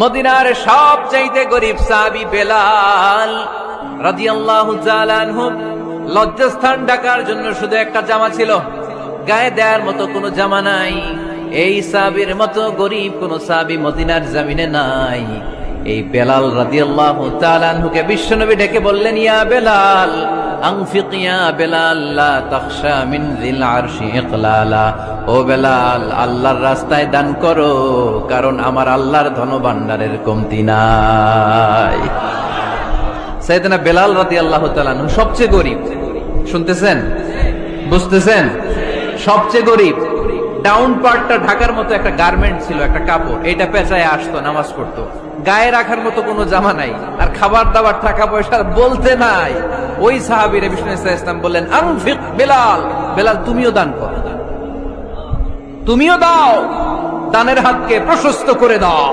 মদিনার সবচাইতে গরিব সাহাবী বেলাল রাদিয়াল্লাহু তাআলা আনহু লজ্জাস্থান ঢাকার জন্য শুধু একটা জামা ছিল, গায়ে দেওয়ার মতো কোনো জামা নাই। এই সাহাবীর মতো গরিব কোন সাহাবী মদিনার জমিনে নাই। এই বেলাল রাদিয়াল্লাহু তাআলা আনহুকে বিশ্বনবী ডেকে বললেন, ইয়া বেলাল আনফিক ইয়া বেলাল লা তাখশা মিন যিল আরশি ইকলালা। ও বেলাল, আল্লাহর রাস্তায় দান করো, কারণ আমার আল্লাহর ধনভাণ্ডারের কমতি নাই। সাইয়েদনা বেলাল রাদিয়াল্লাহু তাআলা আনহু সবচেয়ে গরিব। শুনতেছেন, বুঝতেছেন? সবচেয়ে গরিব। ডাউন পার্টটা ঢাকার মতো একটা গার্মেন্ট ছিল, একটা কাপড়, এটা পেঁচায় আসতো, নামাজ পড়তো। গায়ে রাখার মতো কোনো জামা নাই, আর খাবার দাবার টাকা পয়সা বলতে নাই। ওই সাহাবীর বিষ্ণু ইসলাম বললেন, আনফিক বেলাল, বেলাল তুমিও দান করো, তুমিও দাও, দানের হাতকে প্রশস্ত করে দাও।